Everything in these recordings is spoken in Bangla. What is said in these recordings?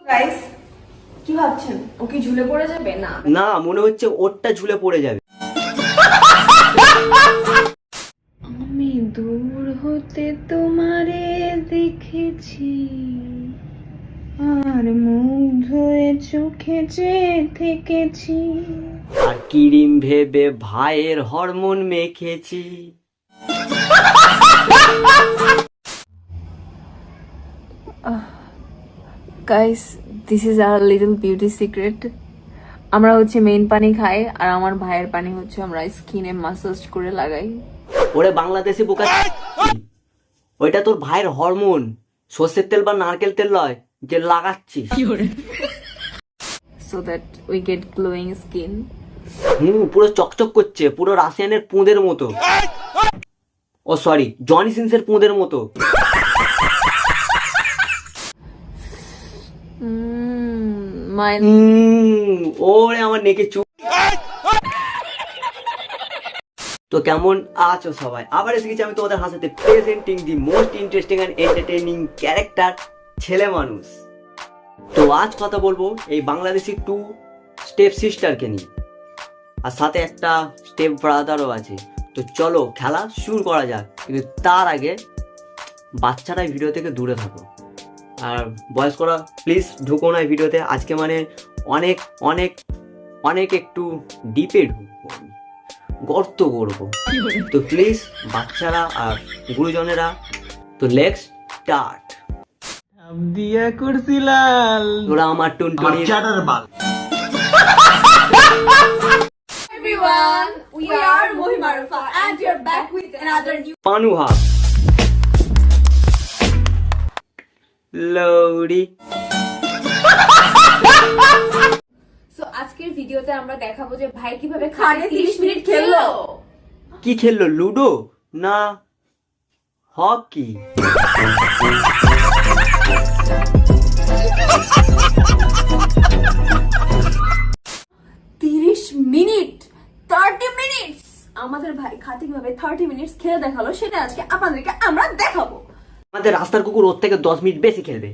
গাইস কি ভাবছেন ও কি ঝুলে পড়ে যাবে? না না, মনে হচ্ছে ওরটা ঝুলে পড়ে যাবে। আমি দূর হতে তোমারে দেখেছি আর মুগ্ধ হয়ে চোখে যে থেকেছি। আর কিরিম ভেবে ভাইয়ের হরমোন মেখেছি। Guys this is our little beauty secret. আমরা হচ্ছে মেইন পানি খাই আর আমার ভাইয়ের পানি হচ্ছে আমরা স্কিনে মাসাজ করে লাগাই। ওরে বাংলাদেশি বোকা, ওইটা তোর ভাইয়ের হরমোন, সর্ষের তেল বা নারকেল তেল নয় যে লাগাচ্ছি। So that we get glowing skin. পুরো চকচক করছে, পুরো রাশিয়ানের পুঁদের মতো। ও সরি, জনি সিন্সের পুঁদের মতো। ওরে আমার নেকে চুপ। তো কেমন আছো সবাই? আবার এসে গেছি আমি তোমাদের হাসাতে, presenting the most interesting and entertaining character, ছেলে মানুষ। তো আজ কথা বলবো এই বাংলাদেশি 2 স্টেপ সিস্টারকে নিয়ে, আর সাথে একটা স্টেপ ব্রাদারও আছে। তো চলো খেলা শুরু করা যাক, কিন্তু তার আগে বাচ্চারা ভিডিও থেকে দূরে থাকো, আর বয়স্করা প্লিজ ঢুকো না এই ভিডিওতে। আজকে মানে অনেক অনেক অনেক একটু ডিপে ঢুকবো, গর্ত করবো। তো প্লিজ বাচ্চারা আর গুরুজনেরা, তো লেটস স্টার্ট। দিয়া করছিলাল তোরা আমার টুনটুনি Everyone, we are Mohim Arfa and you're back with another new Panu হাত লৌড়ি। সো আজকের ভিডিওতে আমরা দেখাবো যে ভাই কিভাবে খাটে 30 মিনিট খেললো। কি খেললো? লুডো না হকি? 30 মিনিট 30 মিনিটস আমাদের ভাই খাতে কিভাবে 30 মিনিটস খেলে দেখালো, সেটা আজকে আপনাদেরকে আমরা দেখাবো। আমাদের রাস্তার কুকুর ওর থেকে 10 মিনিট বেশি খেলবে।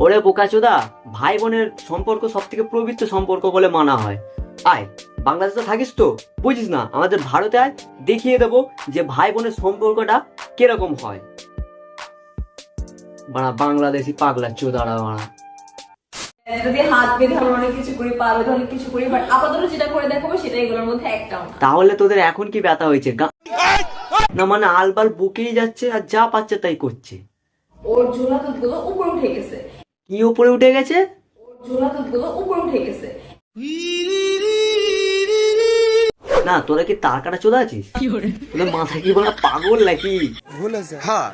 ওরে বোকাচোদা, ভাই বোনের সম্পর্ক সব থেকে পবিত্র সম্পর্ক বলে মানা হয়। আয় বাংলাদেশে থাকিস তো বুঝিস না, আমাদের ভারতে আয়, দেখিয়ে দেবো যে ভাই বোনের সম্পর্কটা কিরকম হয়। বাড়া বাংলাদেশি পাগলা চোদারা বাড়া। যদি হাত বেঁধে আমরা অনেক কিছু করি, পা বেঁধে অনেক কিছু করি, বাট আপাতত যেটা করে দেখাবো সেটা এগুলোর মধ্যে একটাও না। তাহলে তোদের এখন কি ব্যথা হয়েছে? না মানে আলবাল বকেই যাচ্ছে আর যা পাচ্ছে তাই করছে। ওর ঝোলা দুধগুলো উপরে উঠে গেছে। কি উপরে উঠে গেছে? ওর ঝোলা দুধগুলো উপরে উঠে গেছে। না তোরা কি তার কাটা চোদা আছিস? তোদের মাথা কি বলা পাগল নাকি? হ্যাঁ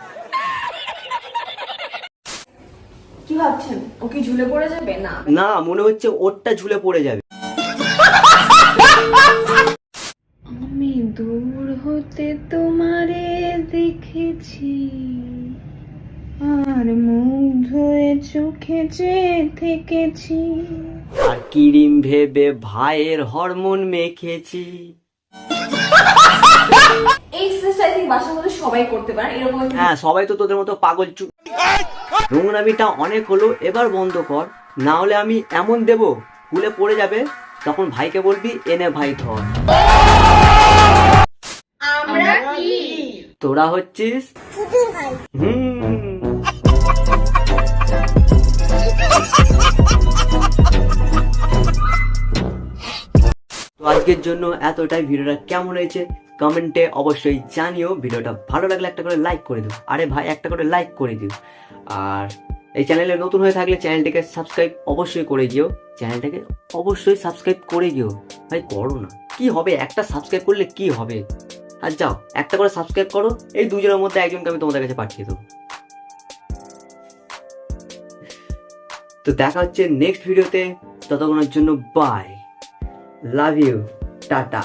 কি ভাবছেন ও কি ঝুলে পড়ে যাবে? না না, মনে হচ্ছে ওরটা ঝুলে পড়ে যাবে। আমি দূর হতে তোমারে দেখেছি আর মুগ্ধ হয়ে চোখে যে থেকেছি। আর কিরিম ভেবে ভাইয়ের হরমোন মেখেছি। এই এক্সারসাইজ আই থিংক বাসার মধ্যে সবাই করতে পারে এরকম। হ্যাঁ সবাই তো তোদের মতো পাগল নোংরামিটা অনেক হলো, এবার বন্ধ কর, না হলে আমি এমন দেব ভুলে পড়ে যাবে, তখন ভাইকে বলবি এনে ভাই ধর। আমরা কি তোরা হচ্ছিস তো আজকের জন্য এতটাই। ভিডিওটা কেমন হয়েছে কমেন্টে অবশ্যই জানিও। ভিডিওটা ভালো লাগলে একটা করে লাইক করে দিও। আরে ভাই একটা করে লাইক করে দিও। আর এই চ্যানেলে নতুন হয়ে থাকলে চ্যানেলটিকে সাবস্ক্রাইব অবশ্যই করে দিও। চ্যানেলটাকে অবশ্যই সাবস্ক্রাইব করে দিও ভাই, করো না, কি হবে একটা সাবস্ক্রাইব করলে কি হবে? আর যাও একটা করে সাবস্ক্রাইব করো, এই দুজনের মধ্যে একজনকে আমি তোমাদের কাছে পাঠিয়ে দেবো। তো দেখা হচ্ছে নেক্সট ভিডিওতে, ততক্ষণের জন্য বাই, লাভ ইউ, টাটা।